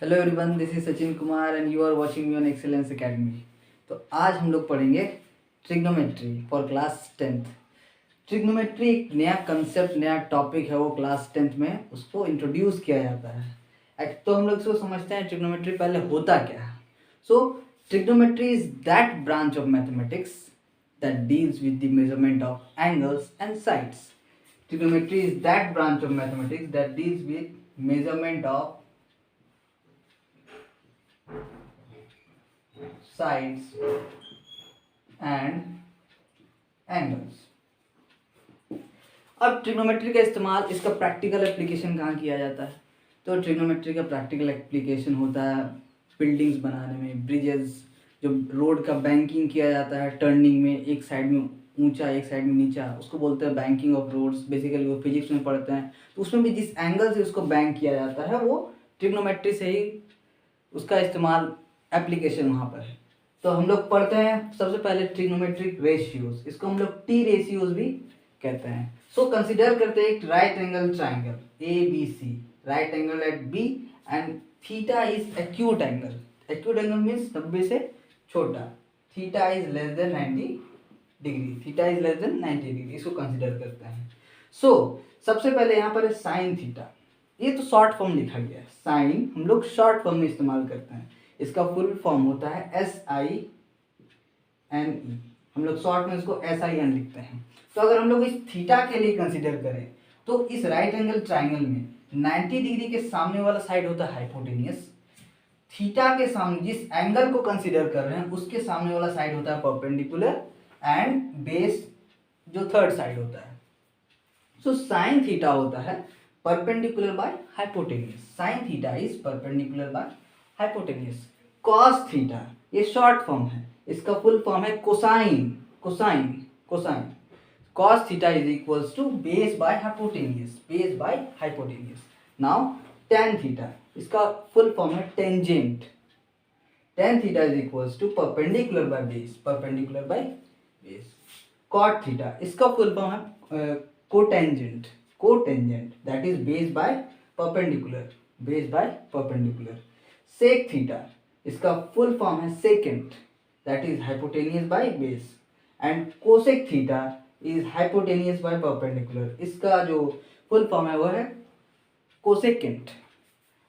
Hello everyone, this is Sachin Kumar and you are watching me on Excellence Academy. तो आज हम लोग पढ़ेंगे trigonometry for class 10th। Trigonometry एक नया कंसेप्ट, नया टॉपिक है, वो क्लास 10th में उसको इंट्रोड्यूस किया जाता है। तो हम लोग इसको समझते हैं ट्रिग्नोमेट्री पहले होता क्या है। So trigonometry is that branch of mathematics that deals with the measurement of angles and sides. Trigonometry is that branch of mathematics that deals with measurement of sides and angles। अब trigonometry का इस्तेमाल, इसका practical application कहाँ किया जाता है? तो trigonometry का प्रैक्टिकल एप्लीकेशन होता है बिल्डिंग्स बनाने में, ब्रिजेस, जो रोड का बैंकिंग किया जाता है, टर्निंग में, एक साइड में ऊंचा एक साइड में नीचा, उसको बोलते हैं बैंकिंग ऑफ रोड्स। बेसिकली वो फिजिक्स में पढ़ते हैं, तो उसमें भी जिस एंगल से उसको बैंक किया जाता है वो ट्रिग्नोमेट्री से ही उसका इस्तेमाल, एप्लीकेशन वहाँ पर है। तो हम लोग पढ़ते हैं सबसे पहले ट्रिग्नोमेट्रिक रेशियोज, इसको हम लोग टी रेशियोज भी कहते हैं। सो कंसिडर करते हैं एक right angle triangle a b c, right angle at b and theta is acute angle. Acute angle means 90 से छोटा, theta is less than 90 degree, theta is less than 90 degree, इसको consider करते हैं। सो सबसे पहले यहाँ पर है साइन थीटा, ये तो शॉर्ट फॉर्म लिखा गया है, साइन हम लोग शॉर्ट फॉर्म में इस्तेमाल करते हैं। इसका फुल फॉर्म होता है SINE, हम लोग शॉर्ट में इसको SIN लिखते हैं। तो अगर हम लोग इस थीटा के लिए कंसिडर करें तो इस राइट एंगल ट्राइंगल में 90 डिग्री के सामने वाला साइड होता है हाइपोटेनियस, थीटा के सामने जिस एंगल को कंसिडर कर रहे हैं उसके सामने वाला साइड होता है परपेंडिकुलर, एंड बेस जो थर्ड साइड होता है। सो साइन थीटा होता है perpendicular by hypotenuse, sine theta is perpendicular by hypotenuse. Cos theta ये शॉर्ट फॉर्म है, इसका फुल फॉर्म है cosine, cosine cosine. Cos theta is equals to base by hypotenuse, base by hypotenuse. Now tan theta, इसका full form है tangent, tan theta is equals to perpendicular by base, perpendicular by base. Cot theta, इसका full form है cotangent, cotangent that is base by perpendicular, base by perpendicular. Sec theta, इसका full form है secant that is hypotenuse by base, and cosec theta is hypotenuse by perpendicular, इसका जो full form है वो है cosecant.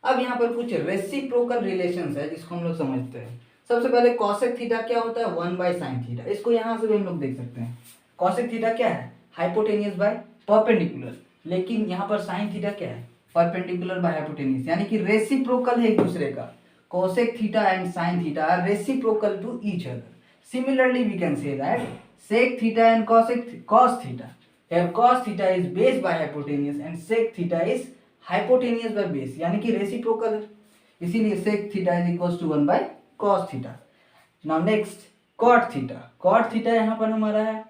अब यहाँ पर कुछ रेसिप्रोकल रिलेशंस है जिसको हम लोग समझते हैं। सबसे पहले कॉसेक थीटा क्या होता है? 1 बाय साइन थीटा, इसको यहाँ से भी हम लोग देख सकते हैं। कॉसेक थीटा क्या है? हाइपोटेनियस बाय परपेंडिकुलर, लेकिन यहाँ पर साइन थीटा क्या है? परपेंडिकुलर बाय हाइपोटेनियस, यानी कि रेसिप्रोकल है एक दूसरे का। cosec theta and sin theta are reciprocal to each other. Similarly, we can say that sec theta and cos theta. Here cos theta is base by hypotenuse and sec theta is hypotenuse by base, यानी कि reciprocal है, इसीलिए sec theta is equals to 1 by cos theta. Now next cot theta. Cot theta यहाँ पर हमारा है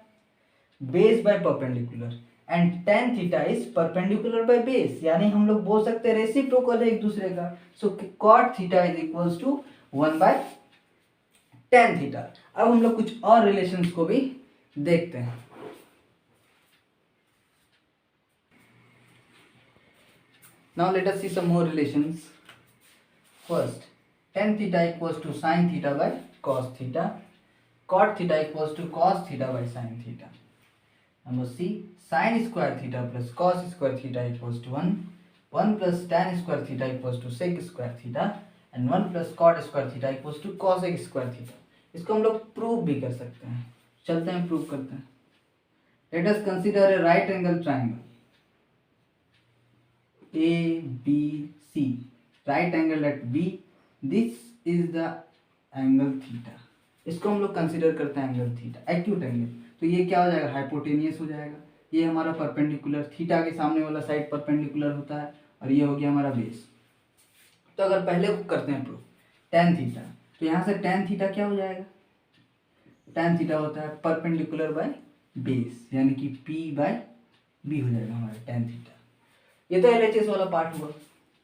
base by perpendicular, and tan theta is perpendicular by base, यानी हम लोग बोल सकते हैं रेसिप्रोकल है एक दूसरे का। So cot theta is equals to 1 by tan theta. अब हम लोग कुछ और रिलेशंस को भी देखते हैं। Now let us see some more relations. First, tan theta equals to sin theta by cos theta, cot theta equals to cos theta by sin theta. Number C, sin square theta plus cos square theta equals to 1, 1 plus tan square theta equals to sec square theta, and 1 plus cot square theta equals to cosec square theta। इसको हम लोग prove भी कर सकते हैं, चलते हैं prove करते हैं। Let us consider a right angle triangle ABC, right angle at B, this is the angle theta। इसको हम लोग कंसिडर करते हैं एंगल थीटा, एक्यूट एंगल। तो ये क्या हो जाएगा? हाइपोटेनियस हो जाएगा। ये हमारा परपेंडिकुलर, थीटा के सामने वाला साइड परपेंडिकुलर होता है, और ये हो गया हमारा बेस। तो अगर पहले को करते हैं प्रूफ, tan थीटा, तो यहाँ से tan थीटा क्या हो जाएगा? tan थीटा होता है परपेंडिकुलर बाय बेस, यानी कि P बाय B हो जाएगा हमारा tan थीटा। ये तो LHS वाला पार्ट हुआ,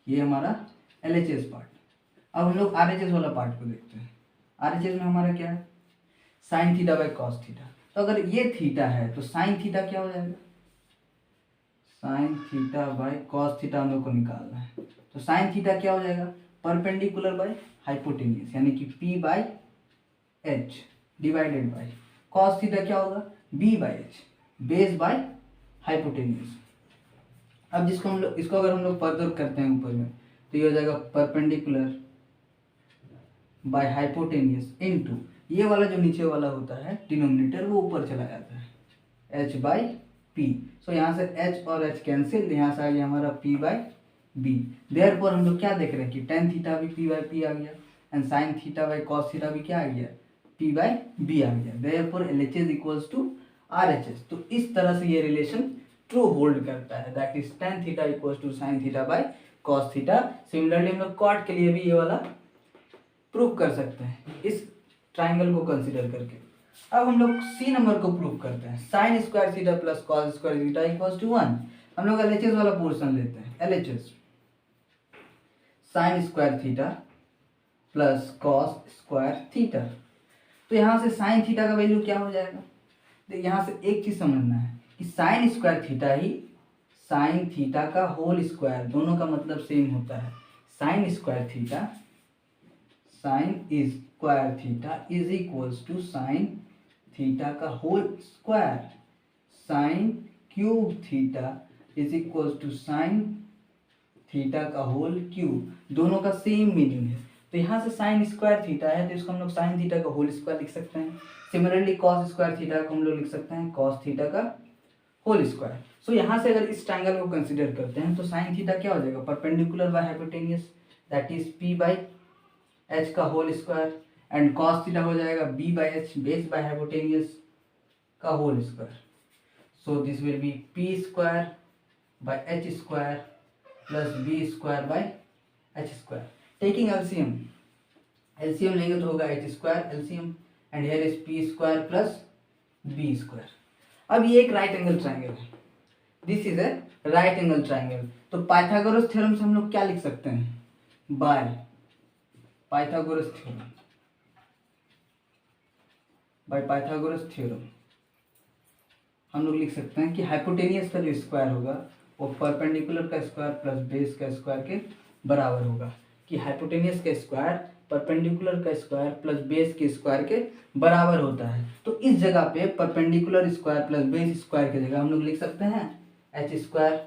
ये हमारा LHS पार्ट। अब हम लोग RHS वाला पार्ट को देखते हैं। RHS में हमारा क्या है? Sine theta by cos theta. तो अगर ये थीटा है तो साइन थीटा क्या हो जाएगा? Sine theta by cos theta हम लोग को निकालना है, तो साइन थीटा क्या हो जाएगा? परपेंडिकुलर बाय हाइपोटेनियस, यानी कि P by H divided by cos theta क्या होगा B by H base by hypotenuse. अब जिसको हम लोग इसको अगर हम लोग फर्दर करते हैं ऊपर में तो ये हो जाएगा परपेंडिकुलर बाय हाइपोटेनियस इनटू ये वाला जो नीचे वाला होता है डिनोमिनेटर वो ऊपर चला जाता है h बाई पी। सो यहाँ से h और h कैंसिल, यहाँ से आ गया हमारा p बाई बी। देयरफॉर हम लोग क्या देख रहे हैं कि टेन थीटा भी p बाई पी आ गया and sine theta by cos theta भी क्या आ गया p बाई बी आ गया। Therefore LHS equals to RHS। तो इस तरह से ये रिलेशन ट्रू होल्ड करता है, that is tan theta equals to sine theta by cos theta. Similarly हम लोग कॉट के लिए भी ये वाला प्रूव कर सकते हैं इस ट्राइंगल को कंसीडर करके। अब हम लोग सी नंबर को प्रूव करते हैं, sine square theta plus cos square theta equals to 1। हम लोग LHS वाला पोर्शन लेते हैं, LHS sine square theta plus cos square theta. तो यहाँ से साइन थीटा का वैल्यू क्या हो जाएगा, तो यहाँ से एक चीज समझना है कि साइन स्क्वायर थीटा ही साइन थीटा का होल स्क्वायर, दोनों का मतलब सेम होता है। Sine square theta sine square theta is equals to sine theta का whole square, sine cube theta is equals to sine theta का होल क्यूब, दोनों का सेम मीनिंग है। तो यहाँ से साइन स्क्वायर थीटा है तो इसको हम लोग साइन थीटा का होल स्क्वायर लिख सकते हैं। सिमिलरली कॉस स्क्वायर थीटा को हम लोग लिख सकते हैं कॉस थीटा का होल स्क्वायर। सो यहाँ से अगर इस ट्रायंगल को कंसीडर करते हैं तो साइन थीटा क्या हो जाएगा perpendicular by hypotenuse, that is p by h का whole square and cos theta हो जाएगा b by h base by hypotenuse का whole square. So this will be p square by h square plus b square by h square. Taking LCM, LCM लेंगे तो होगा h square LCM and here is p square plus b square. अब ये एक right angle triangle है, this is a right angle triangle. तो Pythagoras theorem से हम लोग क्या लिख सकते हैं, bye Pythagoras theorem, bye Pythagoras theorem हम लोग लिख सकते हैं कि हाइपोटेनियस का जो स्क्वायर होगा वो परपेंडिकुलर का स्क्वायर प्लस बेस का स्क्वायर के बराबर होगा, कि हाइपोटेनियस का स्क्वायर परपेंडिकुलर का स्क्वायर प्लस बेस के स्क्वायर के बराबर होता है। तो इस जगह पे perpendicular square plus base square की जगह हम लोग लिख सकते हैं एच स्क्वायर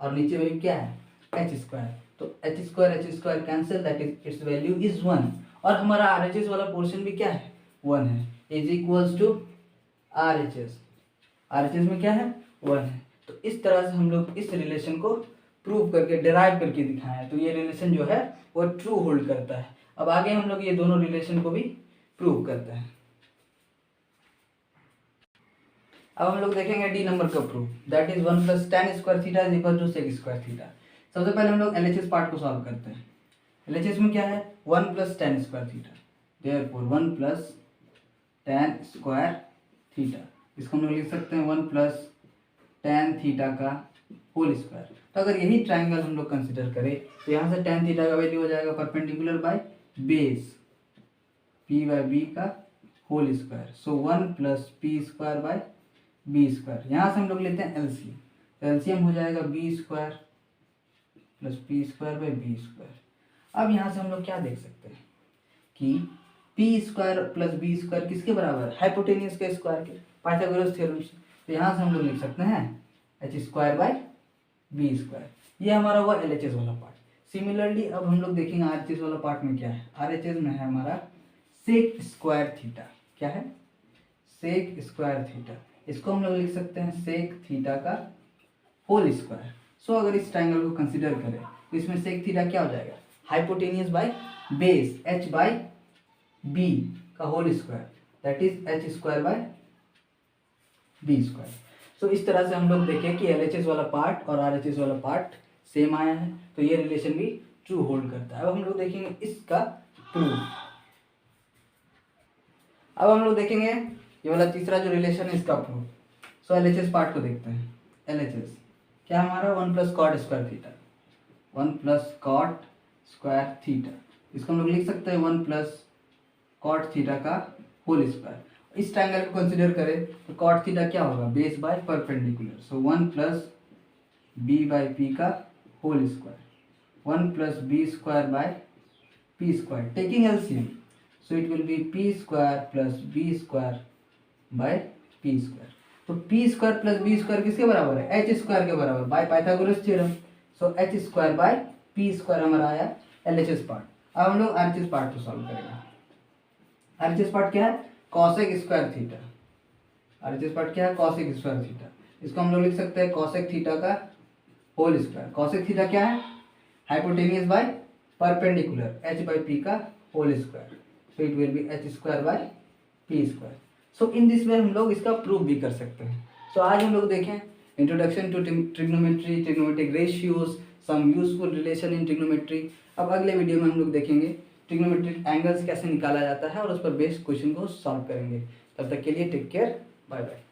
और नीचे में क्या है एच स्क्वायर। तो H square cancel, that is it's value is 1 और हमारा RHS वाला पोर्शन भी क्या है 1 है, is equals to RHS। RHS में क्या है 1 है। तो इस तरह से हम लोग इस रिलेशन को प्रूव करके डिराइव करके दिखाए हैं। तो ये रिलेशन जो है वो ट्रू होल्ड करता है। अब आगे हम लोग ये दोनों रिलेशन को भी प्रूव करते हैं। अब हम लोग देखेंगे डी नंबर का proof, that is 1 plus tan square theta is equal to sec square theta. सबसे पहले हम लोग LHS पार्ट को सॉल्व करते हैं। LHS में क्या है 1 plus tan square theta, therefore 1 plus tan square theta, इसको हम लोग लिख सकते हैं 1 प्लस टेन थीटा का होल स्क्वायर। तो अगर यही ट्राइंगल हम लोग कंसिडर करें तो यहाँ से टेन थीटा का वैल्यू हो जाएगा perpendicular by base p by b का whole square. So 1 plus p square by b square. यहाँ से हम लोग लेते हैं एलसीएम, तो एलसीएम हो जाएगा b square plus p square by b square. अब यहाँ से हम लोग क्या देख सकते हैं कि p square plus b square किसके बराबर है हाइपोटेनियस के स्क्वायर के, पाइथागोरस थ्योरम से। तो यहाँ से हम लोग लिख सकते हैं h square by b square. ये हमारा हुआ LHS वाला पार्ट। सिमिलरली अब हम लोग देखेंगे RHS वाला पार्ट में क्या है। RHS में है हमारा सेक स्क्वायर थीटा, क्या है सेक स्क्वायर थीटा, इसको हम लोग लिख सकते हैं सेक थीटा का होल स्क्वायर। सो अगर इस ट्रायंगल को कंसीडर करें तो इसमें सेक थीटा क्या हो जाएगा hypotenuse by base h by b का whole square, that is h square by b square. So इस तरह से हम लोग देखें कि LHS वाला पार्ट और RHS वाला पार्ट सेम आया है, तो ये रिलेशन भी ट्रू होल्ड करता है। अब हम लोग देखेंगे इसका प्रूफ। अब हम लोग देखेंगे ये वाला तीसरा जो रिलेशन है इसका प्रूफ। सो LHS पार्ट को देखते हैं। LHS क्या हमारा 1 plus cot square theta, 1 plus cot square theta, इसको हम लोग लिख सकते हैं 1 प्लस कॉट थीटा का होल स्क्वायर। इस ट्रायंगल को कंसीडर करें तो कॉट थीटा क्या होगा base by perpendicular. So 1 plus b by p का whole square, 1 plus b square by p square, taking LCM, so it will be p square plus b square by p square. तो P square plus b square किसके बराबर है, h square के बराबर, by Pythagoras theorem. So h square by p square हमारा आया LHS part. अब हम लोग आरएचएस पार्ट को सॉल्व करेंगे। आरएचएस पार्ट क्या है, cosec square theta. RHS part क्या है, कॉसेक स्क्वायर थीटा। इसको हम लोग लिख सकते हैं कॉसेक थीटा का होल स्क्वायर। कॉसेक थीटा क्या है, hypotenuse by perpendicular, h by p का whole square, so it will be h square by p square. So in this way हम लोग इसका प्रूफ भी कर सकते हैं। सो आज हम लोग देखें introduction to trigonometry, trigonometric ratios, some useful relation in trigonometry. अब अगले वीडियो में हम लोग देखेंगे ट्रिग्नोमेट्रिक एंगल्स कैसे निकाला जाता है और उस पर बेस्ड क्वेश्चन को सॉल्व करेंगे। तब तक के लिए टेक केयर, बाय बाय।